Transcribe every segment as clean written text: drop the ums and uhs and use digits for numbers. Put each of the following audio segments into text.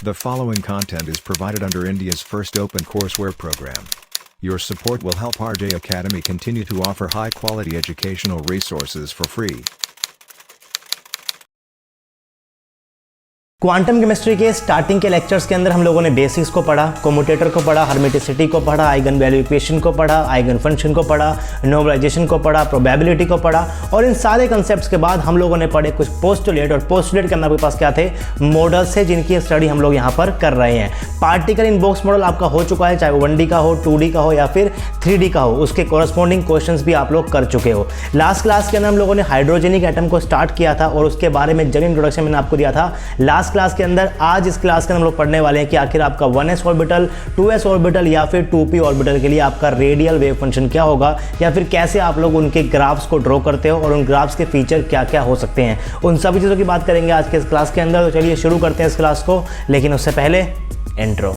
The following content is provided under India's first open courseware program. Your support will help RJ Academy continue to offer high-quality educational resources for free. Quantum chemistry के starting के lectures के अंदर हम लोगों ने basics को पढ़ा, commutator को पढ़ा, हर्मेटिसिटी को पढ़ा, आइगन वैल्यू इक्वेशन को पढ़ा, आइगन फंक्शन को पढ़ा, नॉर्मलाइजेशन को पढ़ा, प्रोबेबिलिटी को पढ़ा और इन सारे कंसेप्ट्स के बाद हम लोगों ने पढ़े कुछ पोस्टुलेट और पोस्टुलेट के अंदर आपके पास क्या थे, मॉडल्स है जिनकी स्टडी हम लोग यहाँ पर कर रहे हैं। पार्टिकल इन बॉक्स मॉडल आपका हो चुका है, चाहे वो 1D का हो, 2D का हो या फिर 3D का हो, उसके कॉरस्पॉन्डिंग क्वेश्चंस भी आप लोग कर चुके हो। लास्ट क्लास के अंदर हम लोगों ने हाइड्रोजेनिक एटम को स्टार्ट किया था और उसके बारे में जब इंट्रोडक्शन मैंने आपको दिया था लास्ट क्लास के अंदर। आज इस क्लास के अंदर हम लोग पढ़ने वाले हैं कि आखिर आपका 1s ऑर्बिटल, 2s ऑर्बिटल या फिर 2p ऑर्बिटल के लिए आपका रेडियल वेव फंक्शन क्या होगा या फिर कैसे आप लोग उनके ग्राफ्स को ड्रॉ करते हो और उन ग्राफ्स के फीचर क्या क्या हो सकते हैं, उन सभी चीज़ों की बात करेंगे आज के इस क्लास के अंदर। तो चलिए शुरू करते हैं इस क्लास को, लेकिन उससे पहले intro.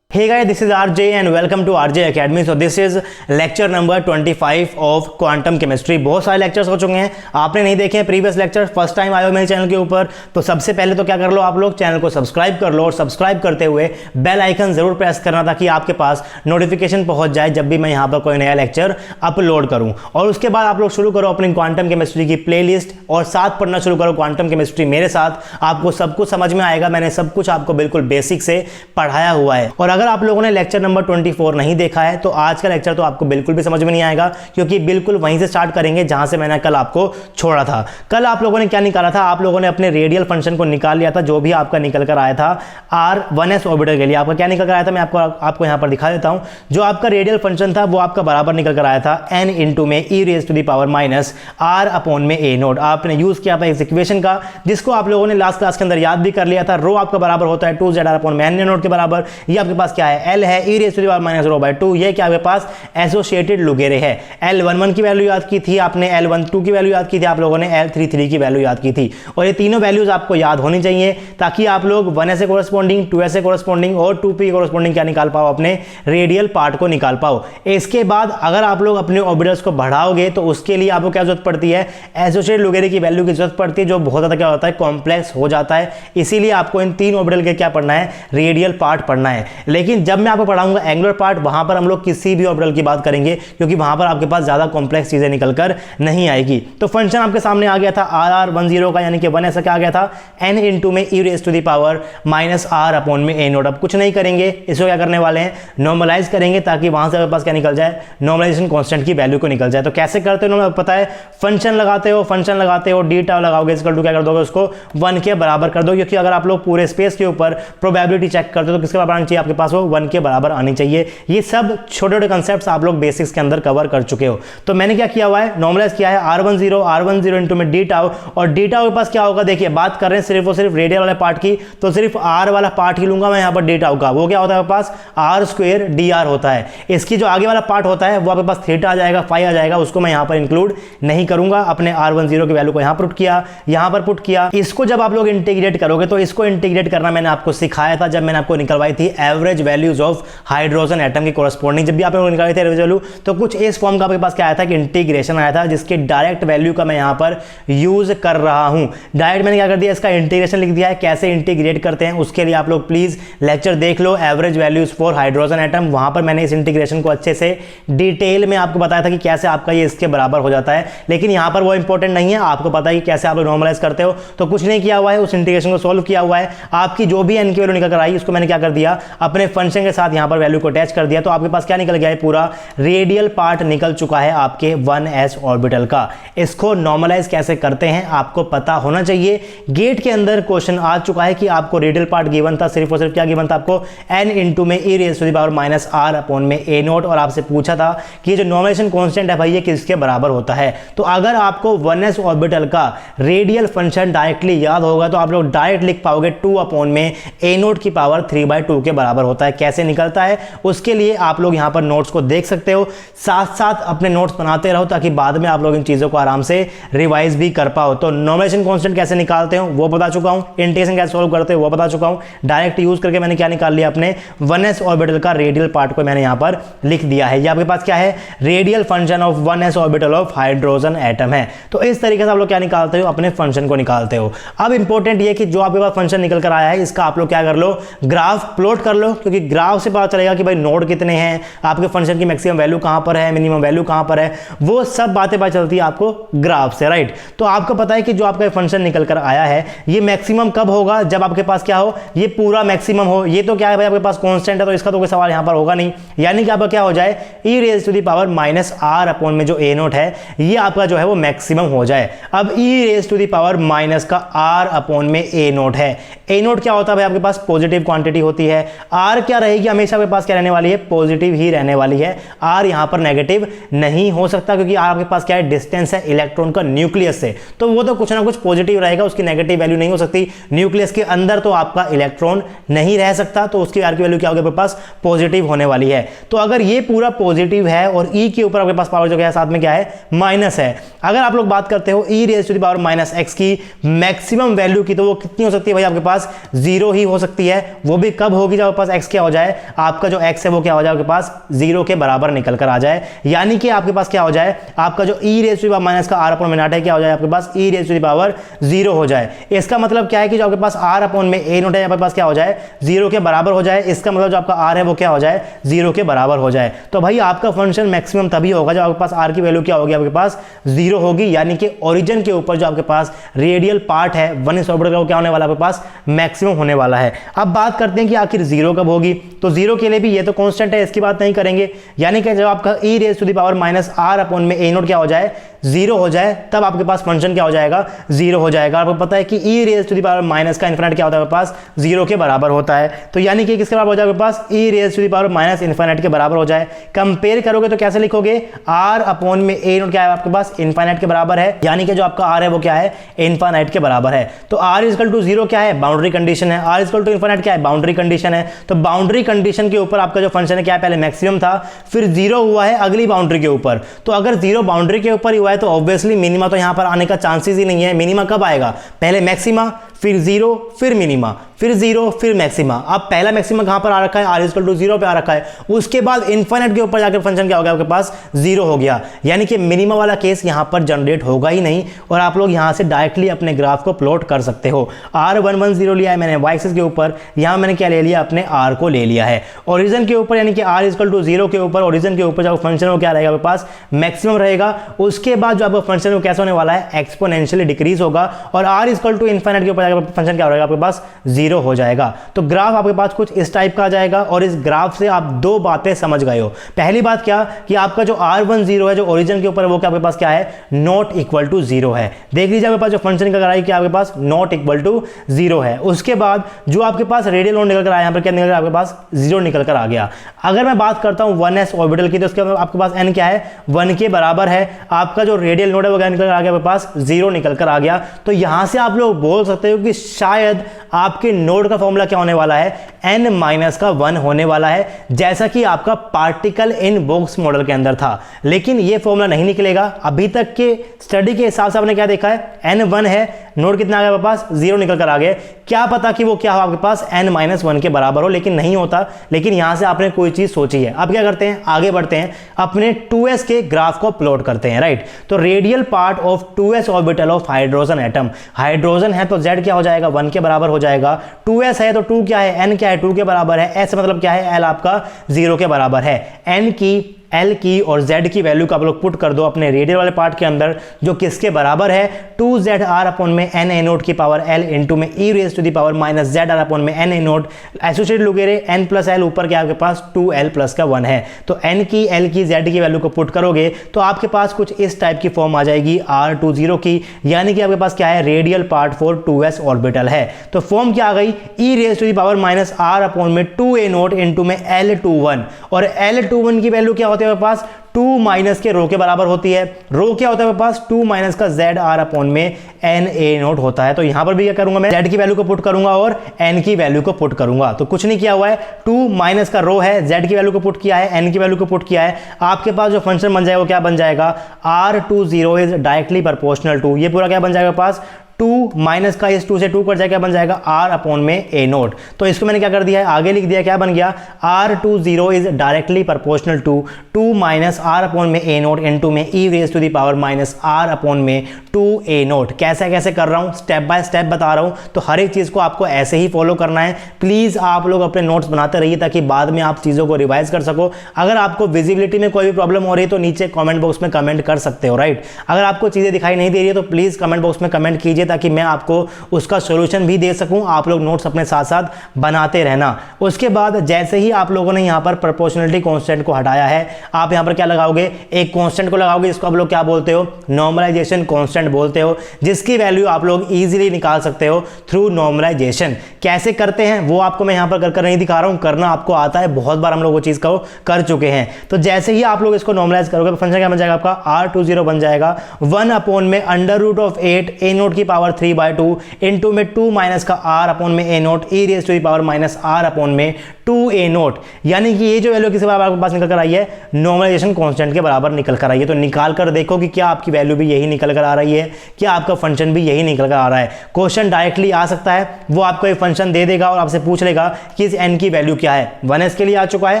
Hey guys, this is RJ and welcome to RJ Academy. So this is lecture number 25 of quantum chemistry. बहुत सारे लेक्चर्स हो चुके हैं, आपने नहीं देखे हैं प्रीवियस लेक्चर, फर्स्ट टाइम आए हो मेरे चैनल के ऊपर तो सबसे पहले तो क्या कर लो, आप लोग चैनल को सब्सक्राइब कर लो और सब्सक्राइब करते हुए बेल आइकन जरूर प्रेस करना ताकि आपके पास नोटिफिकेशन पहुंच जाए जब भी मैं यहाँ पर कोई नया लेक्चर अपलोड करूँ। और उसके बाद आप लोग शुरू करो अपनी क्वांटम केमिस्ट्री की प्लेलिस्ट और साथ पढ़ना शुरू करो क्वांटम केमिस्ट्री मेरे साथ। आपको सब कुछ समझ में आएगा, मैंने सब कुछ आपको बिल्कुल बेसिक से पढ़ाया हुआ है। और अगर आप लोगों ने लेक्चर नंबर 24 नहीं देखा है तो आज का लेक्चर तो आपको बिल्कुल भी समझ में नहीं आएगा, क्योंकि बिल्कुल वहीं से स्टार्ट करेंगे जहां से मैंने कल आपको छोड़ा था। कल आप लोगों ने क्या निकाला था, आप लोगों ने अपने रेडियल फंक्शन को निकाल लिया था, जो भी आपका निकल कर आया था R1s ऑर्बिटल के लिए आपका क्या निकल कर आया था, मैं आपको यहां पर दिखा देता हूं। जो आपका रेडियल फंक्शन था वो आपका बराबर निकल कर आया था n इंटू में e raise to the power minus r upon में a नोट। आपने यूज किया था इस इक्वेशन का, जिसको आप लोगों ने लास्ट क्लास के अंदर याद भी कर लिया था। रो आपका बराबर होता है 2zr अपॉन में n नोट के बराबर। ये आपके पास क्या है, l है e raise to the power minus rho by 2। ये क्या आपके पास एसोसिएटेड लुगेरे है। L11 की वैल्यू याद की थी आपने, L12 की वैल्यू याद की थी आप लोगों ने, L33 की वैल्यू याद की थी। और ये तीनों वैल्यूज आपको याद होनी चाहिए ताकि आप लोग 1s से कोरस्पॉन्डिंग, 2s से कोरस्पॉन्डिंग और 2p कोरस्पॉन्डिंग क्या निकाल पाओ, अपने रेडियल पार्ट को निकाल पाओ। इसके बाद अगर आप लोग अपने ऑर्बिटल्स को बढ़ाओगे तो उसके लिए आपको क्या जरूरत पड़ती है, एसोसिएटेड लुगेरे की वैल्यू की जरूरत पड़ती है, जो बहुत ज्यादा क्या होता है, कॉम्प्लेक्स हो जाता है। इसीलिए आपको इन तीन ऑर्बिटल के क्या पढ़ना है, रेडियल पार्ट पढ़ना है। लेकिन जब मैं आपको पढ़ाऊंगा एंगुलर पार्ट, वहां पर हम लोग किसी भी ऑर्बिटल की बात करेंगे, क्योंकि वहां पर आपके पास ज्यादा कॉम्प्लेक्स चीजें निकलकर नहीं आएगी। तो फंक्शन आपके सामने आ गया था RR10 का, यानी कि 1 ऐसा क्या आ गया था, n इंटू में e raise to the power minus r upon में a नोट। अब कुछ नहीं करेंगे, इसको क्या करने वाले हैं, नॉर्मलाइज करेंगे ताकि वहां से आपके पास क्या निकल जाए, नॉर्मलाइजेशन कांस्टेंट की वैल्यू को निकल जाए। तो कैसे करते हो पता है, फंक्शन लगाते हो डी टाउ लगाओगे, इक्वल टू क्या कर दोगे, उसको 1 के बराबर कर दो। क्योंकि अगर आप लोग पूरे स्पेस के ऊपर प्रोबेबिलिटी चेक करते हो तो किसके बराबर आनी चाहिए, आपके पास वो 1 के बराबर आनी चाहिए। ये सब छोटे छोटे कंसेप्ट्स आप लोग बेसिक्स के अंदर कवर कर चुके हो। तो मैंने क्या किया हुआ है, नॉर्मलाइज किया है R10 इंटू में डी टाउ, और डी टाउ के पास क्या होगा, देखिए बात कर रहे हैं सिर्फ और सिर्फ रेडियल वाले पार्ट की, तो सिर्फ r वाला पार्ट ही लूंगा मैं यहाँ पर डी टाउ का। वो क्या होता है आपके पास, r स्क्वायर dr होता है। इसकी जो आगे वाला पार्ट होता है वो आपके पास थीटा आ जाएगा, फाई आ जाएगा, उसको मैं यहाँ पर इंक्लूड नहीं करूंगा। अपने R10 की वैल्यू को यहाँ पुट किया, यहाँ पर पुट किया। इसको जब आप लोग इंटीग्रेट करोगे तो इसको इंटीग्रेट करना मैंने आपको सिखाया था जब मैंने आपको निकलवाई थी average values of hydrogen atom की कोरस्पॉन्डिंग। जब भी आप लोग निकाले थे एवरेज वैल्यू तो कुछ इस फॉर्म का आपके पास क्या आया था कि इंटीग्रेशन आया था, जिसके डायरेक्ट वैल्यू का मैं यहाँ पर यूज कर रहा हूँ। डायरेक्ट मैंने क्या कर दिया, इसका इंटीग्रेशन लिख दिया है। कैसे इंटीग्रेट करते हैं उसके लिए आप लोग प्लीज लेक्चर देख लो, average values for hydrogen atom. वहां पर मैंने इस इंटीग्रेशन को अच्छे से डिटेल में आपको बताया था कि कैसे आपका ये इसके बराबर हो जाता है। लेकिन यहाँ पर वो इंपॉर्टेंट नहीं है, आपको पता है कि कैसे आप लोग नॉर्मलाइज करते हो। तो कुछ नहीं किया हुआ है, उस इंटीग्रेशन को सोल्व किया हुआ है। आपकी जो भी एन की वैल्यू निकल कर आई उसको मैंने क्या कर दिया, अपने फंक्शन के साथ यहाँ पर वैल्यू को अटैच कर दिया। तो आपके पास क्या निकल गया है, पूरा रेडियल पार्ट निकल चुका है आपके 1s ऑर्बिटल का। इसको नॉर्मलाइज कैसे करते हैं आपको पता होना चाहिए। गेट के अंदर क्वेश्चन आ चुका है कि आपको रेडियल पार्ट गिवन था, सिर्फ और सिर्फ क्या गिवन था आपको, n इंटू में e raise to the power minus r upon में a नोट। और आपसे पूछा था कि ये जो नॉर्मलाइजेशन कांस्टेंट है भाई ये किसके बराबर होता है। तो अगर आपको 1s ऑर्बिटल का रेडियल फंक्शन डायरेक्टली याद होगा तो आप लोग डायरेक्ट लिख पाओगे 2 अपॉन में a नोट की पावर 3/2 के बराबर होता होता है, कैसे निकलता है, उसके लिए आप लोग यहाँ पर नोट्स को देख सकते हो, साथ साथ अपने नोट्स बनाते रहो ताकि बाद में आप लोग इन चीज़ों को आराम से रिवाइज भी कर पाओ। तो नॉर्मलाइजेशन कांस्टेंट कैसे निकालते हो वो बता चुका हूँ, इंटीग्रेशन कैसे सॉल्व करते हो वो बता चुका हूँ, डायरेक्ट यूज करके मैंने क्या निकाल लिया, अपने 1s ऑर्बिटल का रेडियल पार्ट को मैंने यहाँ पर लिख दिया है। ये आपके पास क्या है, radial function of 1s orbital of hydrogen atom है। तो इस तरीके से आप लोग क्या निकालते हो, अपने फंक्शन को निकालते हो। अब इंपॉर्टेंट ये कि जो आपके पास फंक्शन निकल कर आया है इसका आप लोग क्या कर लो, ग्राफ प्लॉट कर लो, क्योंकि ग्राफ से पता चलेगा कि भाई नोड कितने हैं, आपके फंक्शन की मैक्सिमम वैल्यू कहां पर है, मिनिमम वैल्यू कहां पर है, वो सब बातें पता चलती है आपको ग्राफ से, राइट। तो आपको पता है कि जो आपका फंक्शन निकल कर आया है ये मैक्सिमम कब होगा, जब आपके पास क्या हो, ये पूरा मैक्सिमम हो। ये तो क्या है भाई, आपके पास कांस्टेंट है तो इसका तो कोई सवाल यहां पर होगा नहीं, यानी कि आपका क्या हो जाए, e raise to the power minus r upon में जो a नोट है ये आपका जो है वो मैक्सिमम हो जाए। अब e raise to the power minus का r अपॉन में a नोट है, a नोट क्या होता है भाई, आपके पास पॉजिटिव क्वांटिटी होती है, r क्या रहेगी, हमेशा आपके पास क्या रहने वाली है, पॉजिटिव ही रहने वाली है, r यहां पर नेगेटिव नहीं हो सकता, क्योंकि r आपके पास क्या है, डिस्टेंस है इलेक्ट्रॉन का न्यूक्लियस से, तो वो तो कुछ ना कुछ पॉजिटिव रहेगा, उसकी नेगेटिव वैल्यू नहीं हो सकती। न्यूक्लियस के अंदर तो आपका इलेक्ट्रॉन नहीं रह सकता, तो उसकी r की वैल्यू क्या होगी, आपके पास पॉजिटिव होने वाली है। तो अगर ये पूरा पॉजिटिव है और e के ऊपर आपके पास पावर जो है साथ में क्या है, माइनस है, अगर आप लोग बात करते हो e raise to the power minus x की मैक्सिमम वैल्यू की, तो वो कितनी हो सकती है भाई, आपके पास 0 ही हो सकती है। वो भी कब होगी, जब आपके पास x क्या हो जाए, आपका जो x है वो क्या हो जाए, आपके पास 0 के बराबर निकल कर आ जाए, यानी कि आपके पास क्या हो जाए, आपका जो e raise to the power minus का r अपॉन में नॉट है क्या हो जाए, आपके पास e raise to the power 0 हो जाए। इसका मतलब क्या है कि जो आपके पास r अपॉन में a नोट है आपके पास क्या हो जाए, 0 के बराबर हो जाए। इसका मतलब जो आपका r है वो क्या हो जाए, 0 के बराबर हो जाए। तो भाई आपका फंक्शन मैक्सिमम तभी होगा जब आपके पास r की वैल्यू क्या होगी, आपके पास 0 होगी, यानी कि ओरिजिन के ऊपर जो आपके पास रेडियल पार्ट है 1s ऑर्बिटल का वो क्या होने वाला है, आपके पास मैक्सिमम होने वाला है। अब बात करते हैं कि आखिर 0 कब होगी, तो 0 के लिए भी ये तो कांस्टेंट है, इसकी बात नहीं करेंगे, यानी कि जब आपका e raise to the power minus r upon में a नोट क्या हो जाए, 0 हो जाए, तब आपके पास फंक्शन क्या हो जाएगा, 0 हो जाएगा। आपको पता है कि e raise to the power minus का इनफिनिट क्या होता है, आपके पास 0 के बराबर होता है, तो यानी कि किसके बराबर हो जाए, आपके पास e raise to the power minus infinite के बराबर हो जाए। कंपेयर करोगे तो कैसे लिखोगे, r अपॉन में a नोट क्या है, आपके पास इनफिनिट के बराबर है, यानी कि जो आपका r है वो क्या है, इनफिनिट के बराबर है। तो r इक्वल टू 0 क्या है, बाउंड्री कंडीशन है, r इक्वल टू इनफिनिट क्या है, बाउंड्री कंडीशन है। तो बाउंड्री कंडीशन के ऊपर आपका जो फंक्शन है क्या है, पहले मैक्सिमम था, फिर 0 हुआ है अगली बाउंड्री के ऊपर। तो अगर 0 बाउंड्री के ऊपर ही हुआ है तो ऑब्वियसली मिनिमा तो यहां पर आने का चांसेस ही नहीं है। मिनिमा कब आएगा, पहले मैक्सिमा, फिर 0, फिर मिनिमा, फिर 0, फिर मैक्सिमा। अब पहला मैक्सिमा कहां पर आ रखा है, r इक्वल टू 0 पे आ रखा है, उसके बाद इनफिनिट के ऊपर जाकर फंक्शन क्या हो गया, आपके पास 0 हो गया, यानी कि मिनिमा वाला केस यहां पर जनरेट होगा ही नहीं। और आप लोग यहां से डायरेक्टली अपने ग्राफ को प्लॉट कर सकते हो। r110 लिया है मैंने y एक्सिस के ऊपर, यहां मैंने क्या ले लिया, अपने r को ले लिया है ओरिजिन के ऊपर, यानी कि r इक्वल टू 0 के ऊपर ओरिजिन के ऊपर जो फंक्शन वो क्या रहेगा, आपके पास मैक्सिमम रहेगा। उसके बाद जो आपका फंक्शन वो कैसे होने वाला है, एक्सपोनेंशियली डिक्रीज होगा, और r इक्वल टू इनफिनिट के ऊपर फंक्शन क्या रहेगा, आपके पास 0 हो जाएगा। तो ग्राफ आपके पास कुछ इस टाइप का आ जाएगा, और इस ग्राफ से आप दो बातें समझ गए हो। पहली बात क्या, कि आपका जो r10 है जो ओरिजिन के ऊपर वो क्या आपके पास क्या है, नॉट इक्वल टू 0 है। देख लीजिए आपके पास जो फंक्शन निकल कर आया कि आपके पास नॉट इक्वल टू 0 है। उसके बाद जो आपके पास रेडियल नोड निकल कर आया, यहां पर क्या निकल कर आपके पास 0 निकल कर आ गया। अगर मैं बात करता हूं 1s ऑर्बिटल की, तो उसके बाद आपके पास n क्या है, 1 के बराबर है। आपका जो रेडियल नोड है वो क्या निकल कर आ गया, आपके पास 0 निकल कर आ गया। तो यहां से आप लोग बोल सकते हो कि शायद आपके नोड का फॉर्मूला क्या होने वाला है, n माइनस का 1 होने वाला है, जैसा कि आपका पार्टिकल इन बॉक्स मॉडल के अंदर था। लेकिन ये फॉर्मूला नहीं निकलेगा। अभी तक के स्टडी के हिसाब से आपने क्या देखा है, n 1 है, नोड कितना आ गया आपके पास, 0 निकल कर आ गया। क्या पता कि वो क्या हो आपके पास n माइनस 1 के बराबर हो, लेकिन नहीं होता। लेकिन यहां से आपने कोई चीज सोची है। अब क्या करते हैं, आगे बढ़ते हैं, अपने 2s के ग्राफ को प्लॉट करते हैं, राइट। तो radial part of 2s orbital of hydrogen atom, hydrogen है तो z क्या हो जाएगा, 1 के बराबर हो जाएगा। 2s है तो 2 क्या है, n क्या है, 2 के बराबर है। s मतलब क्या है, l आपका 0 के बराबर है। n की, L की और Z की वैल्यू का आप लोग पुट कर दो अपने रेडियल वाले पार्ट के अंदर, जो किसके बराबर है, 2ZR अपॉन में n a नोट की पावर L इंटू में e raise to the power minus ZR upon में n a naught associated Laguerre n plus L ऊपर क्या आपके पास 2L प्लस का 1 है। तो n की, L की, Z की वैल्यू को पुट करोगे तो आपके पास कुछ इस टाइप की फॉर्म आ जाएगी R20 की, यानी कि आपके पास क्या है, radial part for 2s orbital है। तो फॉर्म क्या आ गई, e raise to the power minus R upon में 2a नोट इंटू में L21, और L21 की वैल्यू क्या होता होती है आपके पास 2 माइनस के रो के बराबर होती है। रो क्या होता है आपके पास 2 माइनस का जेड आर अपॉन में एन ए नोट होता है। तो यहां पर भी क्या करूंगा मैं, जेड की वैल्यू को पुट करूंगा और एन की वैल्यू को पुट करूंगा। तो कुछ नहीं किया हुआ है, 2 माइनस का रो है, जेड की वैल्यू को पुट किया है, एन की वैल्यू को पुट किया है। आपके पास जो फंक्शन बन जाएगा वो क्या बन जाएगा, R20 is directly proportional to, ये पूरा क्या बन जाएगा पास 2 माइनस का इस 2 से 2 कट जाएगा, बन जाएगा आर अपॉन में ए नोट। तो इसको मैंने क्या कर दिया है, आगे लिख दिया, क्या बन गया R20 is directly proportional to 2 minus are upon में ए नोट इनटू में E raise to the power minus are upon में 2 ए नोट। कैसे कैसे कर रहा हूं, स्टेप बाय स्टेप बता रहा हूं, तो हर एक चीज को आपको ऐसे ही फॉलो करना है। प्लीज आप लोग अपने नोट्स बनाते रहिए ताकि बाद में आप चीजों को रिवाइज कर सको। अगर आपको विजिबिलिटी में कोई भी प्रॉब्लम हो रही है तो नीचे कमेंट बॉक्स में कमेंट कर सकते हो, राइट। अगर आपको चीजें दिखाई नहीं दे रही है तो प्लीज कमेंट बॉक्स में कमेंट कीजिए ताकि मैं आपको उसका सॉल्यूशन भी दे सकूं। आप लोग नोट्स अपने साथ साथ बनाते रहना। उसके बाद जैसे ही आप लोगों ने यहां पर प्रोपोर्शनलिटी कांस्टेंट को हटाया है, आप यहां पर क्या लगाओगे, एक कांस्टेंट को लगाओगे जिसको आप लोग क्या बोलते हो, नॉर्मलाइजेशन कांस्टेंट बोलते हो, जिसकी वैल्यू आप लोग इजीली निकाल सकते हो थ्रू नॉर्मलाइजेशन। कैसे करते हैं वो आपको मैं यहां पर कर नहीं दिखा रहा हूं, करना आपको आता है, बहुत बार हम लोग वो चीज को कर चुके हैं। तो जैसे ही आप लोग इसको नॉर्मलाइज करोगे, फंक्शन क्या बन जाएगा आपका, R20 बन जाएगा 1 अपॉन में √8 ए नोट की पावर 3/2 इनटू में 2 माइनस का आर अपॉन में ए naught e raise to the power minus are upon में 2 ए नोट। यानी कि ये जो वैल्यू किसी बार आपके पास निकल कर आई है, नॉर्मलाइजेशन कांस्टेंट के बराबर निकल कर आई है। तो निकाल कर देखो कि क्या आपकी वैल्यू भी यही निकल कर आ रही है, क्या आपका फंक्शन भी यही निकल कर आ रहा है। क्वेश्चन डायरेक्टली आ सकता है, वो आपको एक फंक्शन दे देगा और आपसे पूछ लेगा कि इस एन की वैल्यू क्या है। 1s के लिए आ चुका है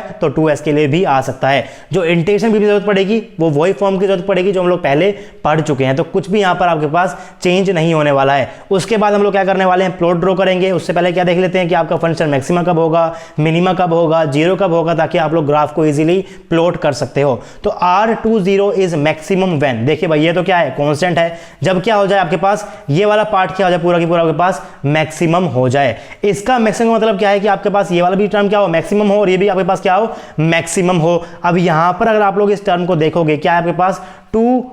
तो 2s के लिए भी आ सकता है। जो इंटीग्रेशन की जरूरत पड़ेगी वो वही फॉर्म की जरूरत पड़ेगी जो हम लोग पहले पढ़ चुके हैं। तो कुछ भी यहां पर आपके पास चेंज नहीं होने वाला है। उसके बाद हम लोग क्या करने वाले हैं, प्लॉट ड्रॉ करेंगे। उससे पहले क्या देख लेते हैं कि आपका फंक्शन मैक्सिमा कब होगा, मिनिमा कब होगा, जीरो कब होगा, ताकि आप लोग ग्राफ को इजीली प्लॉट कर सकते हो। तो R20 इज मैक्सिमम व्हेन, देखिए भाई ये तो क्या है, कांस्टेंट है। जब क्या हो जाए आपके पास ये वाला पार्ट क्या हो जाए, पूरा की पूरा आपके पास मैक्सिमम हो जाए। इसका मैक्सिमम मतलब क्या है कि आपके पास ये वाला भी टर्म क्या हो, मैक्सिमम हो, और ये भी आपके पास क्या हो, मैक्सिमम हो। अब यहां पर अगर आप लोग इस टर्म को देखोगे, क्या है आपके पास 2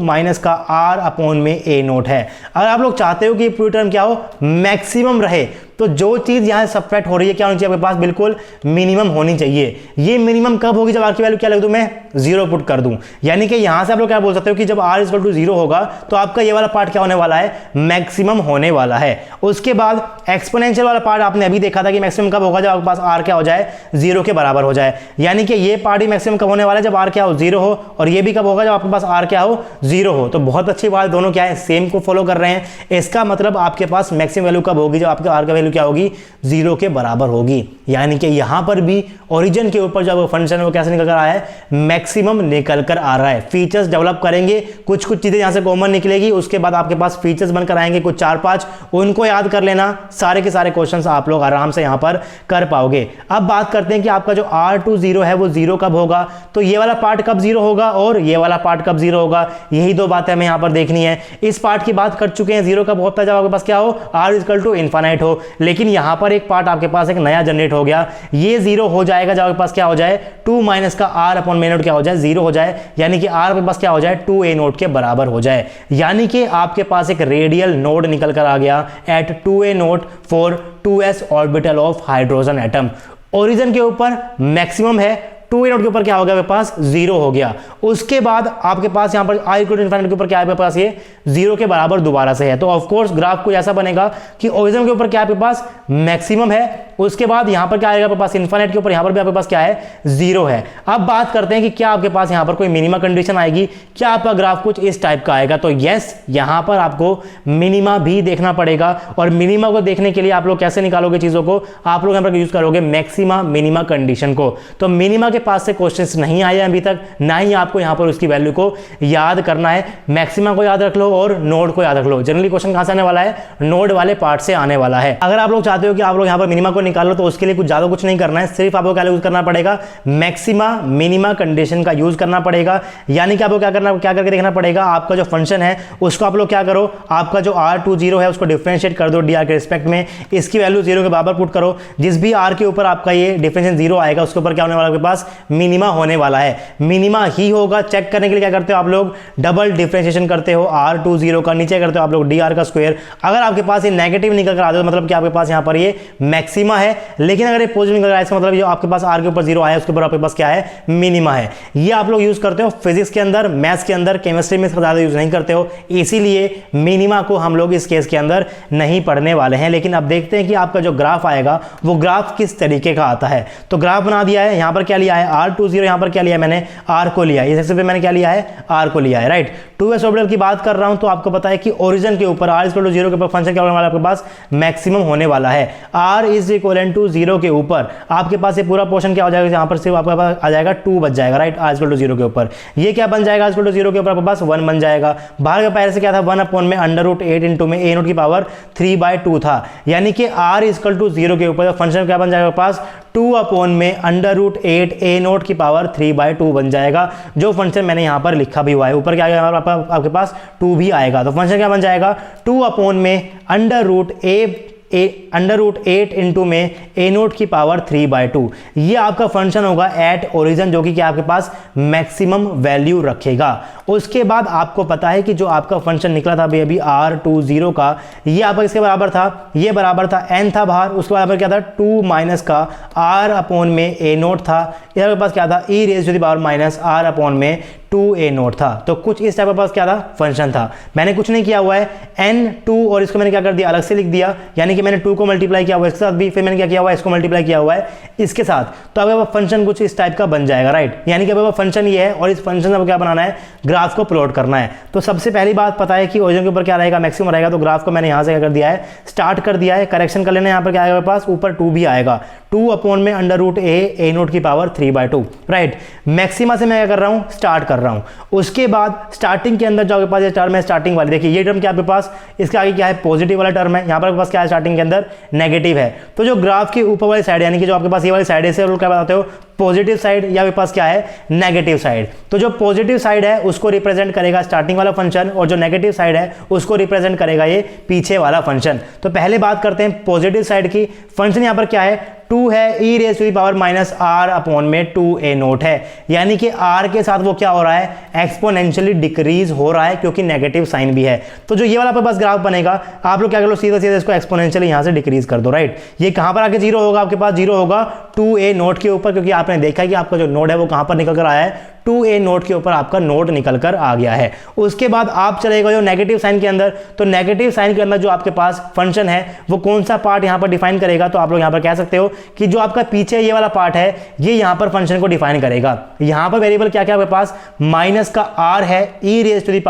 माइनस का आर अपॉन में ए नोट है। अगर आप लोग चाहते हो कि पूरी टर्म क्या हो, मैक्सिमम रहे, तो जो चीज यहां सब्ट्रैक्ट हो रही है क्या होनी चाहिए आपके पास, बिल्कुल मिनिमम होनी चाहिए। ये मिनिमम कब होगी, जब आर की वैल्यू क्या लिख दूं मैं, 0 पुट कर दूं। यानी कि यहां से आप लोग क्या बोल सकते हो कि जब r = 0 होगा तो आपका ये वाला पार्ट क्या होने वाला है, मैक्सिमम होने वाला है। उसके बाद एक्सपोनेंशियल वाला पार्ट आपने अभी देखा था कि मैक्सिमम कब होगा, जब आपके पास r क्या हो जाए, 0 के बराबर हो जाए। यानी कि ये पार्ट ही मैक्सिमम कब होने वाला है, जब r क्या हो, 0 हो, और ये भी कब होगा, जब आपके पास r क्या हो, 0 हो। तो बहुत अच्छी बात, दोनों क्या है, सेम को फॉलो कर रहे हैं। इसका मतलब आपके पास मैक्सिमम वैल्यू कब होगी, जब आपके r का वैल्यू क्या होगी, 0 के बराबर होगी। यानी कि यहां पर भी ओरिजिन के ऊपर जो फंक्शन है वो कैसे निकल कर आया है, मैक्सिमम निकल कर आ रहा है। फीचर्स डेवलप करेंगे, कुछ कुछ चीजें यहां से कॉमन निकलेगी, उसके बाद आपके पास फीचर्स बनकर आएंगे कुछ 4-5, उनको याद कर लेना। सारे के सारे क्वेश्चंस आप लोग आराम से यहां पर कर पाओगे। अब बात करते हैं कि आपका जो R20 है वो 0 कब होगा, तो ये वाला पार्ट कब 0 होगा और ये वाला पार्ट कब 0 होगा, यही दो बातें हमें यहां पर देखनी है। इस पार्ट की बात कर चुके हैं, 0 कब होता है, जब आपके पास क्या हो, R = हो। लेकिन यहां पर एक पार्ट आपके पास एक नया जनरेट हो गया, ये 0 हो जाएगा जब आपके पास क्या हो जाए, 2 माइनस का आर अपॉन में नोट क्या हो जाए, 0 हो जाए। यानी कि आर आपके पास क्या हो जाए, 2 ए नोट के बराबर हो जाए। यानी कि आपके पास एक रेडियल नोड निकल कर आ गया at 2 a naught for 2s orbital of hydrogen atom. Origin के ऊपर मैक्सिमम है, 2 ए नोट के ऊपर क्या हो गया आपके पास, 0 हो गया। उसके बाद आपके पास यहां पर i = इनफिनिटी के ऊपर क्या है आपके पास, ये 0 के बराबर दोबारा से है। तो ऑफ कोर्स ग्राफ कुछ ऐसा बनेगा कि ओरिजिन के ऊपर क्या आपके पास मैक्सिमम है, उसके बाद यहां पर क्या आएगा आपके पास, इनफिनिट के ऊपर यहां पर भी आपके पास क्या है, 0 है। अब बात करते हैं कि क्या आपके पास यहां पर कोई मिनिमा कंडीशन आएगी, क्या आपका ग्राफ कुछ इस टाइप का आएगा। तो यस, यहां पर आपको मिनिमा भी देखना पड़ेगा, और मिनिमा को देखने के लिए आप लोग कैसे निकालोगे चीजों को, आप लोग यहां पर यूज करोगे मैक्सिमा मिनिमा कंडीशन को। तो मिनिमा के पास से क्वेश्चंस नहीं आए अभी तक, ना ही आपको यहां पर उसकी वैल्यू को याद करना है। मैक्सिमा को याद रख लो और नोड को याद रख लो। जनरली क्वेश्चन कहां से आने वाला है, नोड वाले पार्ट से आने वाला है। अगर आप लोग चाहते हो कि आप लोग यहां पर मिनिमा को निकालो तो उसके लिए कुछ ज्यादा कुछ नहीं करना है, सिर्फ आपको क्या यूज करना पड़ेगा, मैक्सिमा मिनिमा कंडीशन का यूज करना पड़ेगा। यानी कि आपको क्या करके देखना पड़ेगा, आपका जो फंक्शन है उसको आप लोग क्या करो, आपका जो R20 है उसको डिफरेंशिएट कर दो dr के रिस्पेक्ट में, इसकी वैल्यू 0 के बराबर पुट करो। जिस भी r के ऊपर आपका ये डिफरेंशिएशन 0 आएगा उसके ऊपर क्या होने वाला है आपके पास, मिनिमा होने वाला है, मिनिमा ही होगा। चेक करने के लिए क्या करते हो आप लोग, डबल डिफरेंशिएशन करते हो R20 का, नीचे करते हो आप लोग dr का स्क्वायर। अगर आपके पास ये नेगेटिव निकल कर आता है तो मतलब कि आपके पास यहाँ पर ये मैक्सिमा है, लेकिन अगर ये पॉजिटिव निकल रहा है इसका मतलब जो आपके पास r के ऊपर 0 आया उसके ऊपर आपके पास क्या है, मिनिमा है। ये आप लोग यूज करते हो फिजिक्स के अंदर, मैथ्स के अंदर, केमिस्ट्री में इसका ज्यादा यूज नहीं करते हो, इसीलिए मिनिमा को हम लोग इस केस के अंदर नहीं पढ़ने वाले हैं। लेकिन अब देखते हैं कि आपका जो ग्राफ आएगा वो ग्राफ किस तरीके का आता है। तो ग्राफ बना दिया है, यहां पर क्या लिया है R20, यहां पर क्या लिया है मैंने r को लिया है, इस एक्सिस पे मैंने क्या लिया है r को लिया है, राइट। 2s ऑर्बिटल की बात कर रहा हूं तो आपको पता है कि ओरिजिन के ऊपर r = 0 के ऊपर फंक्शन क्या होने वाला है, आपके पास मैक्सिमम होने वाला है। r = 0 के ऊपर आपके पास ये पूरा पोर्शन क्या हो जाएगा, यहां पर सिर्फ आपके पास आ जाएगा 2 बच जाएगा, राइट। r = 0 के ऊपर ये क्या बन जाएगा, r = 0 के ऊपर आपके पास 1 बन जाएगा। बाहर के पहले से क्या था, 1/8 इंटू में a0 की पावर 3/2 था, यानी कि r = 0 के ऊपर फंक्शन क्या बन जाएगा आपके पास, 2/8 a0 की पावर 3/2 बन जाएगा। जो फंक्शन मैंने यहां पर लिखा भी हुआ है, ऊपर क्या आएगा आपके पास 2 भी आएगा, तो फंक्शन क्या बन जाएगा, 2/8 इंटू में a0 की पावर 3/2। ये आपका फंक्शन होगा एट ओरिजिन, जो कि क्या आपके पास मैक्सिमम वैल्यू रखेगा। उसके बाद आपको पता है कि जो आपका फंक्शन निकला था अभी R20 का, ये आपका इसके बराबर था, ये बराबर था n था बाहर, उसके बराबर क्या था 2 माइनस का r/में a0 था, इधर के पास क्या था e⁻⁻r/में 2a0 था। तो कुछ इस टाइप के पास क्या था, फंक्शन था। मैंने कुछ नहीं किया हुआ है, n2 और इसको मैंने क्या कर दिया, अलग से लिख दिया, यानी कि मैंने 2 को मल्टीप्लाई किया हुआ है इसके साथ भी, फिर मैंने क्या किया हुआ है, इसको मल्टीप्लाई किया हुआ है इसके साथ, तो आपका फंक्शन कुछ इस टाइप का बन जाएगा, राइट। यानी कि आपका फंक्शन ये है और इस फंक्शन को क्या बनाना है, ग्राफ को प्लॉट करना है। तो सबसे पहली बात पता है कि ओरिजिन के ऊपर क्या रहेगा, मैक्सिमम रहेगा, तो ग्राफ को मैंने यहां से क्या कर दिया है, स्टार्ट कर दिया है। करेक्शन कर लेना, यहां पर क्या आएगा मेरे पास, ऊपर 2 भी आएगा, 2/√a a0 की पावर 3/2, राइट। मैक्सिमा से मैं क्या कर रहा हूं, स्टार्ट कर रहा हूं। उसके बाद स्टार्टिंग के अंदर जो आपके पास ये टर्म है स्टार्टिंग वाली, देखिए ये टर्म क्या आपके पास, इसके आगे क्या है, पॉजिटिव वाला टर्म है, यहां पर आपके पास क्या है, स्टार्टिंग के अंदर नेगेटिव है। तो जो ग्राफ की ऊपर वाली साइड, यानी कि जो आपके पास ये वाली साइड है, इसे क्या बताते हो, पॉजिटिव साइड, या आपके पास क्या है, नेगेटिव साइड। तो जो पॉजिटिव साइड है उसको रिप्रेजेंट करेगा स्टार्टिंग वाला फंक्शन, और जो नेगेटिव साइड है उसको रिप्रेजेंट करेगा ये पीछे वाला फंक्शन। तो पहले बात करते हैं पॉजिटिव साइड की। फंक्शन यहां पर क्या है, 2 है, e⁻⁻r/में 2a0 है, यानी कि r के साथ वो क्या हो रहा है, एक्सपोनेंशियली डिक्रीज हो रहा है, क्योंकि नेगेटिव साइन भी है। तो जो ये वाला आपके पास ग्राफ बनेगा, आप लोग क्या कर लो, सीधा सीधा इसको एक्सपोनेंशियली यहां से डिक्रीज कर दो, राइट। ये कहां पर आके 0 होगा, आपके पास 0 होगा 2a0 के ऊपर, क्योंकि आपने देखा कि आपका जो नोड है वो कहां पर निकल कर आया है, 2a0 के ऊपर आपका नोड निकल कर आ गया है। उसके बाद आप चलेगा जो नेगेटिव साइन के अंदर, तो नेगेटिव साइन के अंदर जो आपके पास फंक्शन है वो कौन सा पार्ट यहां पर डिफाइन करेगा, तो आप लोग यहां पर कह सकते हो कि जो आपका पीछे ये वाला पार्ट है ये यहां पर फंक्शन को डिफाइन करेगा। यहां पर वेरिएबल क्या क्या आपके पास, माइनस का r है, e⁻⁻r/में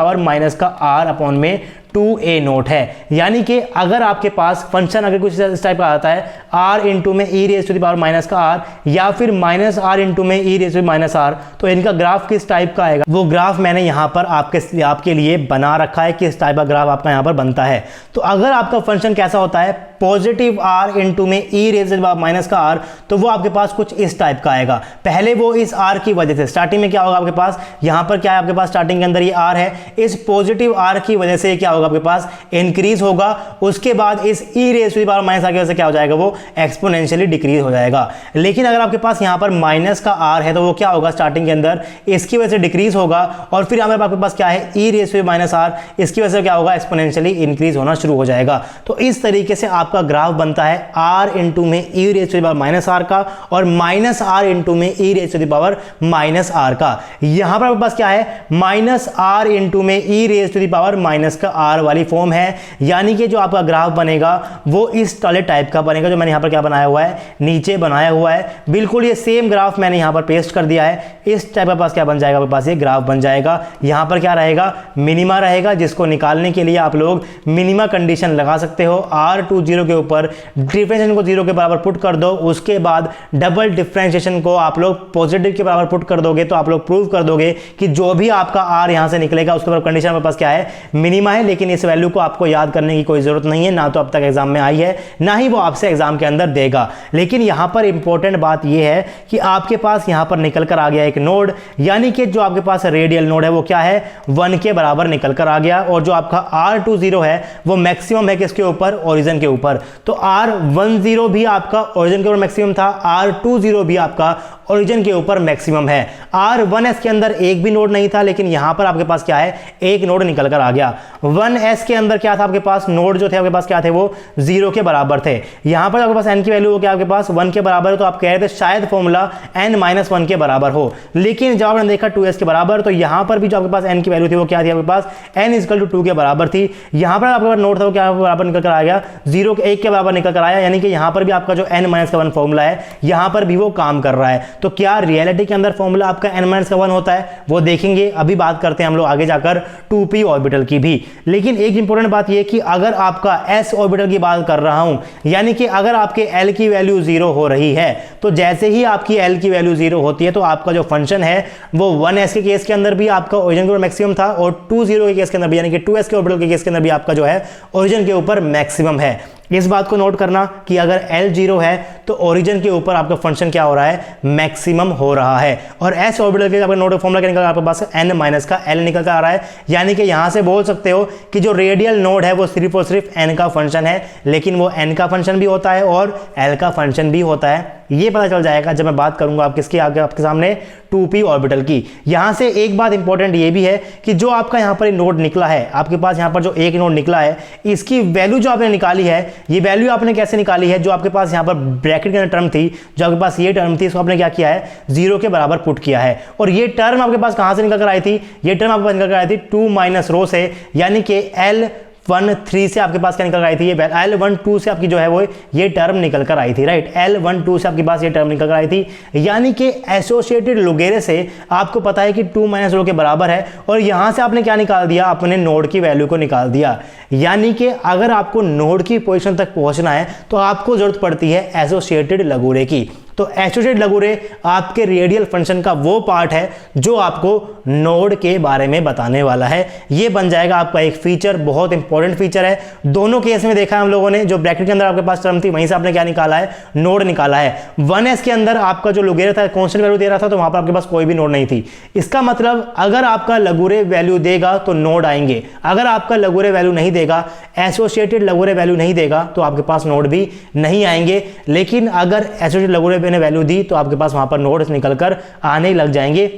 2a0 है, यानी कि अगर आपके पास फंक्शन अगर कुछ इस टाइप का आता है, r इंटू में e⁻⁻r या फिर -r इंटू में e⁻⁻r, तो इनका ग्राफ किस टाइप का आएगा, वो ग्राफ मैंने यहां पर आपके लिए बना रखा है, किस टाइप का ग्राफ आपका यहां पर बनता है। तो अगर आपका फंक्शन कैसा होता है, पॉजिटिव r इंटू में e⁻⁻r, तो वो आपके पास कुछ इस टाइप का आएगा। पहले वो इस r की वजह से स्टार्टिंग में क्या होगा आपके पास, यहां पर क्या है आपके पास, स्टार्टिंग के अंदर ये r है, इस पॉजिटिव r की वजह से क्या होगा आपके पास, इंक्रीज होगा। उसके बाद इस e⁻⁻r की वजह से क्या हो जाएगा, वो एक्सपोनेंशियली डिक्रीज हो जाएगा। लेकिन अगर आपके पास यहां पर माइनस का r है, तो वो क्या होगा, स्टार्टिंग के अंदर इसकी वजह से डिक्रीज होगा, और फिर यहां पर आपके पास क्या है, e⁻⁻r, इसकी वजह से क्या होगा, एक्सपोनेंशियली इंक्रीज होना शुरू हो जाएगा। तो इस तरीके से आपका ग्राफ बनता है r इंटू में e⁻⁻r का, और -r इंटू में e⁻⁻r का। यहां पर आपके पास क्या है, -r इंटू में e⁻⁻r वाली फॉर्म है, यानी कि जो आपका ग्राफ बनेगा वो इस वाले टाइप का बनेगा, जो मैंने यहां पर क्या बनाया हुआ है, नीचे बनाया हुआ है। बिल्कुल ये सेम ग्राफ मैंने यहां पर पेस्ट कर दिया है, इस टाइप का पास क्या बन जाएगा, आपके पास ये ग्राफ बन जाएगा। यहां पर क्या रहेगा, मिनिमा रहेगा, जिसको निकालने के लिए आप लोग मिनिमा कंडीशन लगा सकते हो। R20 के ऊपर डिफरेंशिएशन को 0 के बराबर पुट कर दो, उसके बाद डबल डिफरेंशिएशन को आप लोग पॉजिटिव के बराबर पुट कर दोगे, तो आप लोग प्रूव कर दोगे कि जो भी आपका R यहां से निकलेगा उसके ऊपर कंडीशन आपके पास क्या है, मिनिमा है। लेकिन इस वैल्यू को आपको याद करने की कोई जरूरत नहीं है, ना तो अब तक एग्जाम में आई है, ना ही वो आपसे एग्जाम के अंदर देगा। लेकिन यहां पर इंपॉर्टेंट बात यह है कि आपके पास यहां पर निकल कर आ गया एक नोड, यानी कि जो आपके पास रेडियल नोड है वो क्या है, 1 के बराबर निकल कर आ गया, और जो आपका R20 है वो मैक्सिमम है किसके ऊपर, ओरिजिन के ऊपर। ऊपर। तो R10 भी आपका ओरिजिन के ऊपर मैक्सिमम था, R20 भी आपका ओरिजिन के ऊपर मैक्सिमम है। R1s के अंदर एक भी नोड नहीं था, लेकिन यहां पर आपके पास क्या है, एक नोड निकल कर आ गया। 1s के अंदर क्या था आपके पास, नोड जो थे आपके पास क्या थे, वो 0 के बराबर थे। यहां पर आपके पास n की वैल्यू हो क्या आपके पास 1 के बराबर है, तो आप कह रहे थे शायद फॉर्मूला n-1 के बराबर हो, लेकिन जब आपने देखा 2s के बराबर, तो यहां पर भी जो आपके पास n की वैल्यू थी वो क्या थी आपके पास, n=2 के बराबर थी। यहां पर आपके पास नोड था वो क्या बराबर निकल कर आ गया, 0 के 1 के बराबर निकल कर आया, यानी कि यहां पर भी आपका जो n-1 फॉर्मूला है यहां पर भी वो काम कर रहा है। तो क्या रियलिटी के अंदर फॉर्मूला आपका n-1 होता है, वो देखेंगे, अभी बात करते हैं हम लोग आगे जाकर 2p ऑर्बिटल की भी। लेकिन एक इंपॉर्टेंट बात ये कि अगर आपका s ऑर्बिटल की बात कर रहा हूं, यानी कि अगर आपके l की वैल्यू 0 हो रही है, तो जैसे ही आपकी l की वैल्यू 0 होती है तो आपका जो फंक्शन है वो 1s के केस के अंदर भी आपका ओरिजिन के ऊपर मैक्सिमम था, और 20 के केस के अंदर भी, यानी कि 2s के ऑर्बिटल के केस के अंदर भी आपका जो है ओरिजिन के ऊपर मैक्सिमम है। इस बात को नोट करना कि अगर L 0 है तो ओरिजिन के ऊपर आपका फंक्शन क्या हो रहा है, मैक्सिमम हो रहा है। और S ऑर्बिटल के आपका नोड फॉर्मूला क्या निकल आपके पास n- का L निकल कर आ रहा है, यानी कि यहां से बोल सकते हो कि जो रेडियल नोड है वो सिर्फ और सिर्फ n का फंक्शन है, लेकिन वो n का फंक्शन भी होता है और L का फंक्शन भी होता है। ये पता चल जाएगा जब मैं बात करूंगा आप किसकी आगे आपके सामने 2p ऑर्बिटल की। यहां से एक बात इंपॉर्टेंट ये भी है कि जो आपका यहां पर नोड निकला है, आपके पास यहां पर जो एक नोड निकला है, इसकी वैल्यू जो आपने निकाली है, ये वैल्यू आपने कैसे निकाली है, जो आपके पास यहां पर ब्रैकेट के अंदर टर्म थी, जो आपके पास ये टर्म थी, इसको आपने क्या किया है, 0 के बराबर पुट किया है। और ये टर्म आपके पास कहां से निकल कर आई थी, ये टर्म आपके पास निकल कर आई थी 2 माइनस रो से, यानी कि L13 से आपके पास क्या निकल कर आई थी, ये L12 से आपकी जो है वो ये टर्म निकल कर आई थी, राइट। L12 से आपके पास ये टर्म निकल कर आई थी, यानी कि एसोसिएटेड लोगेरे से आपको पता है कि 2 माइनस रो के बराबर है, और यहां से आपने क्या निकाल दिया, अपने नोड की वैल्यू को निकाल दिया। यानी कि अगर आपको नोड की पोजीशन तक पहुंचना है तो आपको जरूरत पड़ती है एसोसिएटेड लगोरे की। तो एसोसिएटेड लगोरे आपके रेडियल फंक्शन का वो पार्ट है जो आपको नोड के बारे में बताने वाला है। ये बन जाएगा आपका एक फीचर, बहुत इंपॉर्टेंट फीचर है। दोनों केस में देखा है हम लोगों ने, जो ब्रैकेट के अंदर आपके पास टर्म थी वहीं से आपने क्या निकाला है, नोड निकाला है। 1s के अंदर आपका जो लगोरे था कांस्टेंट वैल्यू दे रहा था, तो वहां पर आपके पास कोई भी नोड नहीं थी। इसका मतलब अगर आपका लगोरे वैल्यू देगा तो नोड आएंगे, अगर आपका लगोरे वैल्यू नहीं देगा, एसोसिएटेड लगोरे वैल्यू नहीं देगा, तो आपके पास नोड भी नहीं आएंगे। लेकिन अगर एसोसिएटेड लगोरे ने वैल्यू दी तो आपके पास वहां पर नोड्स निकलकर आने लग जाएंगे।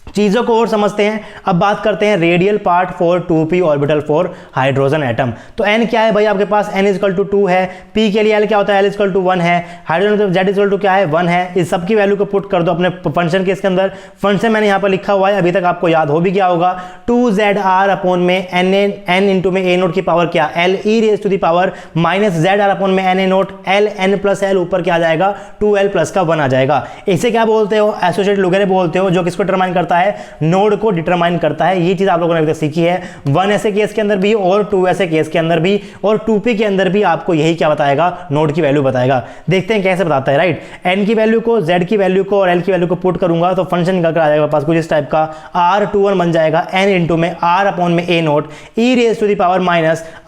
चीजों को और समझते हैं, अब बात करते हैं radial part for 2p orbital for hydrogen atom. तो n क्या है भाई आपके पास, n=2 है, p के लिए l क्या होता है, l=1 है, हाइड्रोजन z क्या है, 1 है। इस सब की वैल्यू को पुट कर दो अपने फंक्शन के इसके अंदर। फंक्शन मैंने यहाँ पर लिखा हुआ है, अभी तक आपको याद हो भी गया होगा, 2zr अपॉन में n इंटू में a नोट की पावर क्या, l e -zr अपॉन में n note, l n plus l ऊपर क्या आ जाएगा, 2l प्लस का 1 आ जाएगा। इसे क्या बोलते हो, एसोसिएटेड लगोरे बोलते हो, जो किसको डिटरमाइन करता है, नोड को डिटरमाइन करता है। ये चीज आप लोगों ने अभी तक सीखी है, 1s केस के अंदर भी और 2s केस के अंदर भी, और 2p के अंदर भी आपको यही क्या बताएगा, नोड की वैल्यू बताएगा। देखते हैं कैसे बताता है, राइट। n की वैल्यू को, z की वैल्यू को और l की वैल्यू को पुट करूंगा तो फंक्शन निकल कर आ जाएगा पास कुछ इस टाइप का, R21 बन जाएगा n इंटू में r अपॉन में a note e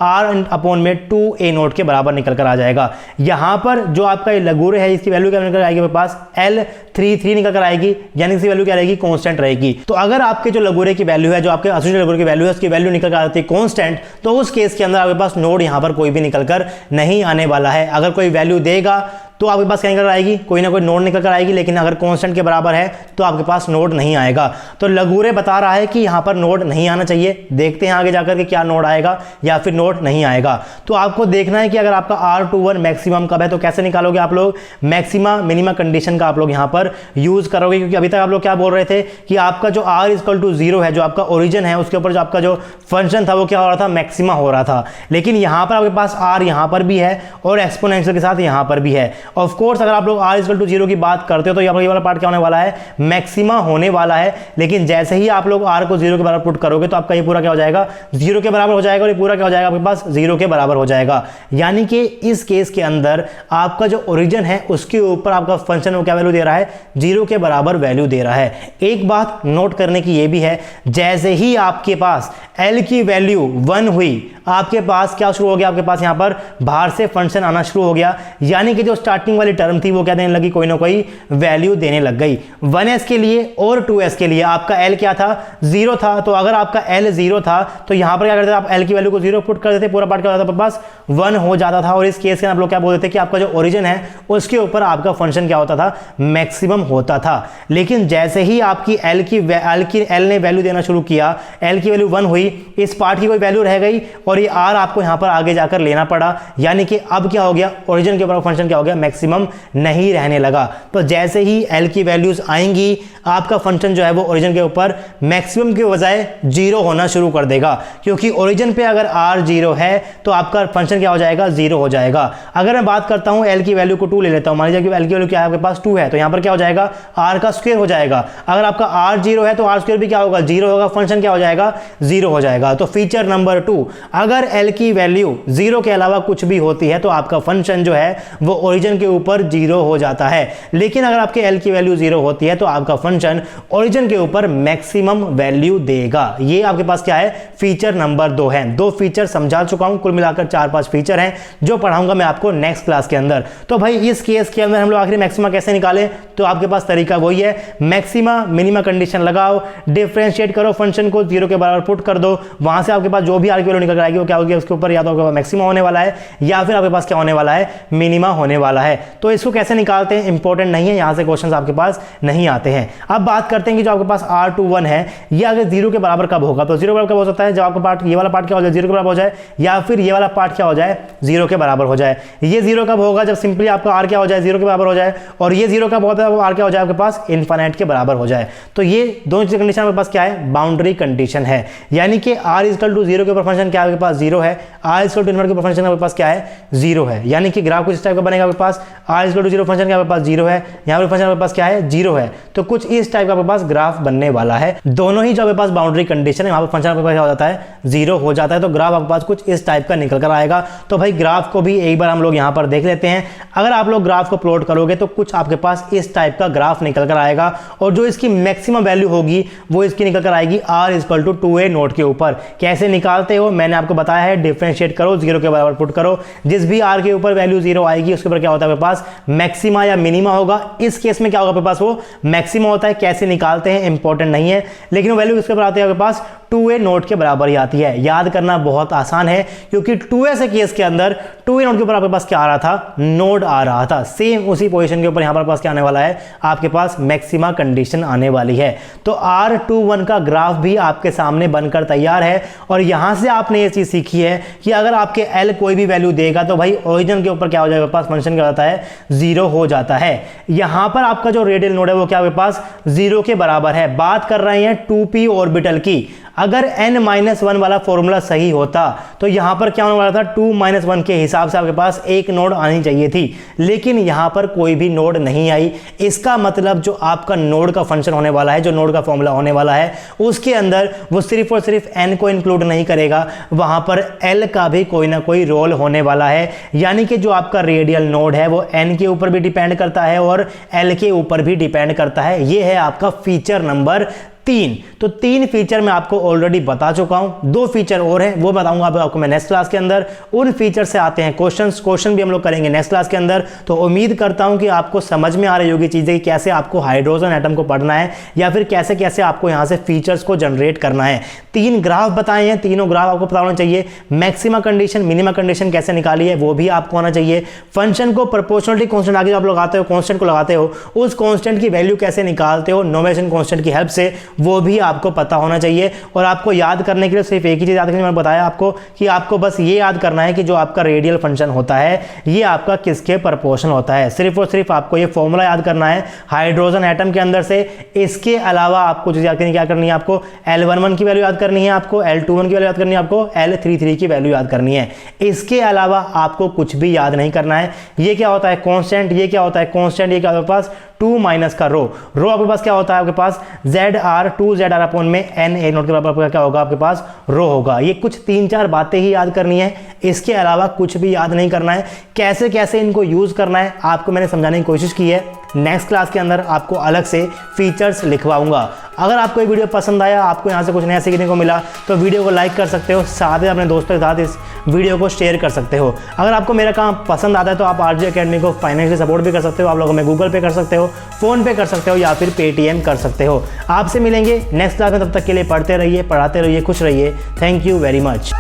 r upon में 2a नोट के बराबर निकल कर आ जाएगा। यहां पर जो आपका ये लगोरे है इसकी वैल्यू क्या निकल आएगी मेरे पास, L33 निकल कर आएगी, यानी इसकी वैल्यू क्या रहेगी, कांस्टेंट रहेगी। तो अगर आपके जो लगोरे की वैल्यू है, जो आपके एसोसिएटेड लगोरे की वैल्यू है, उसकी वैल्यू निकल कर आती है कांस्टेंट, तो उस केस के अंदर आपके पास नोड यहां पर कोई भी निकलकर नहीं आने वाला है। अगर कोई वैल्यू देगा तो आपके पास क्या निकल कर आएगी, कोई ना कोई नोड निकल कर आएगी, लेकिन अगर कांस्टेंट के बराबर है तो आपके पास नोड नहीं आएगा। तो लगोरे बता रहा है कि यहां पर नोड नहीं आना चाहिए। देखते हैं आगे जाकर के क्या नोड आएगा या फिर नोड नहीं आएगा। तो आपको देखना है कि अगर आपका R21 मैक्सिमम कब है तो कैसे निकालोगे आप लोग, मैक्सिमा मिनिमा कंडीशन का आप लोग यहां पर यूज करोगे, क्योंकि अभी तक आप लोग क्या बोल रहे थे कि आपका जो R=0 है, जो आपका ओरिजिन है, उसके ऊपर जो आपका जो फंक्शन था वो क्या हो रहा था, मैक्सिमा हो रहा था। लेकिन यहां पर आपके पास R यहां पर भी है और एक्सपोनेंशियल के साथ यहां पर भी है। ऑफ कोर्स अगर आप लोग R=0 की बात करते हो तो ये वाला पार्ट क्या होने वाला है, मैक्सिमा होने वाला है। लेकिन जैसे ही आप लोग R को 0 के बराबर पुट करोगे तो आपका ये पूरा क्या हो जाएगा, 0 के बराबर हो जाएगा, और ये पूरा क्या हो जाएगा आपके पास, 0 के बराबर हो जाएगा। यानी कि इस केस के अंदर आपका जो ओरिजिन है उसके ऊपर आपका फंक्शन वो क्या वैल्यू दे रहा है, 0 के बराबर वैल्यू दे रहा है। एक बात नोट करने की ये भी है, जैसे ही आपके पास L की वैल्यू 1 हुई, आपके पास क्या शुरू हो गया, आपके पास यहां पर बाहर से फंक्शन आना शुरू हो गया। यानी कि जो स्टार्टिंग वाली टर्म थी वो क्या देने लगी, कोई ना कोई वैल्यू देने लग गई। 1s के लिए और 2s के लिए आपका l क्या था, 0 था। तो अगर आपका l 0 था तो यहां पर क्या करते थे आप l की वैल्यू को 0 पुट कर देते, पूरा पार्ट क्या होता था आपके पास 1 हो जाता था। और इस केस के आप लोग क्या बोलते थे कि आपका जो ओरिजिन है उसके ऊपर आपका फंक्शन क्या होता था, मैक्सिमम होता था। लेकिन जैसे ही आपकी l ने वैल्यू देना शुरू किया, l की वैल्यू 1 हुई, इस पार्ट की कोई वैल्यू रह गई और ये r आपको यहां पर आगे जाकर लेना पड़ा। यानी कि अब क्या हो गया, ओरिजिन के ऊपर फंक्शन क्या हो गया, मैक्सिमम नहीं रहने लगा। तो जैसे ही l की वैल्यूज आएंगी आपका फंक्शन जो है वो ओरिजिन के ऊपर मैक्सिमम के बजाय 0 होना शुरू कर देगा, क्योंकि ओरिजिन पे अगर r 0 है तो आपका फंक्शन क्या हो जाएगा, 0 हो जाएगा। अगर मैं बात करता हूं l की वैल्यू को 2 ले लेता हूं, मान लीजिए कि l की वैल्यू क्या है आपके पास 2 है, तो यहां पर क्या हो जाएगा, r का स्क्वायर हो जाएगा। अगर आपका r 0 है तो r स्क्वायर भी क्या होगा, 0 होगा, फंक्शन क्या हो जाएगा, 0 हो जाएगा। तो फीचर नंबर 2, अगर l की वैल्यू 0 के अलावा कुछ भी होती है तो आपका फंक्शन जो है वो ओरिजिन के ऊपर 0 हो जाता है। लेकिन अगर आपके l की वैल्यू 0 होती है तो आपका फंक्शन ओरिजिन के ऊपर मैक्सिमम वैल्यू देगा। ये आपके पास क्या है, फीचर नंबर 2 है। 2 फीचर समझा चुका हूं, कुल मिलाकर 4-5 फीचर हैं जो पढ़ाऊंगा मैं आपको नेक्स्ट क्लास के अंदर। तो भाई इस केस के अंदर हम लोग आखिरी मैक्सिमा कैसे निकालें, तो आपके पास तरीका वही है, मैक्सिमा मिनिमा कंडीशन लगाओ, डिफरेंशिएट करो, फंक्शन को 0 के बराबर पुट कर दो, वहां से आपके पास जो भी आर की वैल्यू निकल कर आएगी वो क्या होगी, उसके ऊपर या तो आपके पास मैक्सिमा होने वाला है या फिर आपके पास क्या होने वाला है, मिनिमा होने वाला है। तो इसको कैसे निकालते हैं इंपॉर्टेंट नहीं है, यहां से क्वेश्चंस आपके पास नहीं आते हैं। अब बात करते हैं कि जो आपके पास R21 है ये अगर 0 के बराबर कब होगा, तो 0 के बराबर कब हो सकता है, जब आपका पार्ट ये वाला पार्ट क्या हो जाए 0 के बराबर हो जाए, या फिर ये वाला पार्ट क्या हो जाए 0 के बराबर हो जाए। ये 0 कब होगा, जब सिंपली आपका R क्या हो जाए 0 के बराबर हो जाए, और ये 0 कब होता है वो R क्या हो जाए आपके पास इनफाइनाइट के बराबर हो जाए। तो ये दोनों चीज़ कंडीशन आपके पास क्या है, बाउंड्री कंडीशन है। यानी कि R इक्वल टू 0 के ऊपर फंक्शन क्या है आपके पास 0 है, R इक्वल टू इनफाइनाइट के ऊपर फंक्शन आपके पास क्या है 0 है। यानी कि ग्राफ कुछ इस टाइप का बनेगा आपके पास, R इक्वल टू 0 फंक्शन क्या आपके पास 0 है, यहाँ पर फंक्शन आपके पास क्या है 0 है। तो कुछ इस टाइप का आपके पास ग्राफ बनने वाला है। दोनों ही जो आपके पास बाउंड्री कंडीशन है वहां पर फंक्शन आपके पास क्या हो जाता है 0 हो जाता है। तो ग्राफ आपके पास कुछ इस टाइप का निकल कर आएगा। तो भाई ग्राफ को भी एक बार हम लोग यहाँ पर देख लेते हैं। अगर आप लोग ग्राफ को प्लॉट करोगे तो कुछ आपके पास इस टाइप का ग्राफ निकल कर आएगा, और जो इसकी मैक्सिमम वैल्यू होगी वो इसकी निकल कर आएगी R equal to 2a note के ऊपर। कैसे निकालते हो मैंने आपको बताया है, डिफरेंशिएट करो, 0 के बराबर पुट करो, जिस भी R के ऊपर वैल्यू 0 आएगी उसके ऊपर क्या होता है आपके पास मैक्सिमा या मिनिमा होगा। इस केस में क्या होगा आपके पास वो मैक्सिमा होता है। कैसे निकालते हैं इंपॉर्टेंट नहीं है, लेकिन वैल्यू किसके ऊपर आती है आपके पास 2a नोट के बराबर ही आती है। याद करना बहुत आसान है, क्योंकि 2s केस के अंदर 2a नोट के ऊपर आपके पास क्या आ रहा था, नोड आ रहा था। सेम उसी पोजीशन के ऊपर यहां पर पास क्या आने वाला है, आपके पास मैक्सिमा कंडीशन आने वाली है। तो R21 का ग्राफ भी आपके सामने बनकर तैयार है। और यहां से आपने ये चीज सीखी है कि अगर आपके L कोई भी वैल्यू देगा तो भाई ओरिजिन के ऊपर क्या हो जाएगा पास फंक्शन क्या होता है 0 हो जाता है। यहां पर आपका जो रेडियल नोड है वो क्या आपके पास 0 के बराबर है। बात कर रहे हैं 2p ऑर्बिटल की। अगर n-1 वाला फॉर्मूला सही होता तो यहां पर क्या होने वाला था, 2-1 के हिसाब से आपके पास एक नोड आनी चाहिए थी, लेकिन यहां पर कोई भी नोड नहीं आई। इसका मतलब जो आपका नोड का फंक्शन होने वाला है, जो नोड का फॉर्मूला होने वाला है, उसके अंदर वो सिर्फ और सिर्फ n को इंक्लूड नहीं करेगा, वहां पर l का भी कोई ना कोई रोल होने वाला है। यानी कि जो आपका रेडियल नोड है वो n के ऊपर भी डिपेंड करता है और l के ऊपर भी डिपेंड करता है। ये है आपका फीचर नंबर 3। तो 3 फीचर मैं आपको ऑलरेडी बता चुका हूं, 2 फीचर और हैं वो बताऊंगा आपको मैं नेक्स्ट क्लास के अंदर। उन फीचर से आते हैं क्वेश्चन भी हम लोग करेंगे नेक्स्ट क्लास के अंदर। तो उम्मीद करता हूं कि आपको समझ में आ रही होगी चीजें कि कैसे आपको हाइड्रोजन एटम को पढ़ना है, या फिर कैसे कैसे आपको यहां से फीचर्स को जनरेट करना है। 3 ग्राफ बताए हैं, तीनों ग्राफ आपको पता होना चाहिए। मैक्सिमा कंडीशन मिनिमा कंडीशन कैसे निकाली है वो भी आपको आना चाहिए। फंक्शन को प्रोपोर्शनलिटी कांस्टेंट आगे आप लगाते हो, कांस्टेंट को लगाते हो, उस कांस्टेंट की वैल्यू कैसे निकालते हो नोवेशन कांस्टेंट की हेल्प से, वो भी आपको पता होना चाहिए। और आपको याद करने के लिए सिर्फ एक ही चीज याद करनी, मैंने बताया आपको कि आपको बस ये याद करना है कि जो आपका रेडियल फंक्शन होता है ये आपका किसके प्रोपोर्शनल होता है। सिर्फ और सिर्फ आपको ये फॉर्मूला याद करना है हाइड्रोजन एटम के अंदर से। इसके अलावा आपको जो याद करनी क्या करनी है, आपको L11 की वैल्यू याद करनी है, आपको L21 की वैल्यू याद करनी है, आपको L33 की वैल्यू याद करनी है। इसके अलावा आपको कुछ भी याद नहीं करना है। ये क्या होता है कांस्टेंट, ये क्या होता है कांस्टेंट, ये क्या होता है पास 2 माइनस का रो आपके पास क्या होता है आपके पास ZR 2ZR अपॉन में n a नोट के बराबर क्या होगा आपके पास रो होगा। ये कुछ 3-4 बातें ही याद करनी है, इसके अलावा कुछ भी याद नहीं करना है। कैसे कैसे इनको यूज़ करना है आपको मैंने समझाने की कोशिश की है। नेक्स्ट क्लास के अंदर आपको अलग से फीचर्स लिखवाऊंगा। अगर आपको ये वीडियो पसंद आया, आपको यहाँ से कुछ नया सीखने को मिला, तो वीडियो को लाइक कर सकते हो, साथ ही अपने दोस्तों के साथ इस वीडियो को शेयर कर सकते हो। अगर आपको मेरा काम पसंद आता है तो आप आरजे अकेडमी को फाइनेंशियली सपोर्ट भी कर सकते हो। आप लोगों में गूगल पे कर सकते हो, फ़ोन पे कर सकते हो या फिर पेटीएम कर सकते हो। आपसे मिलेंगे नेक्स्ट क्लास में, तब तक के लिए पढ़ते रहिए, पढ़ाते रहिए, खुश रहिए। Thank you very much.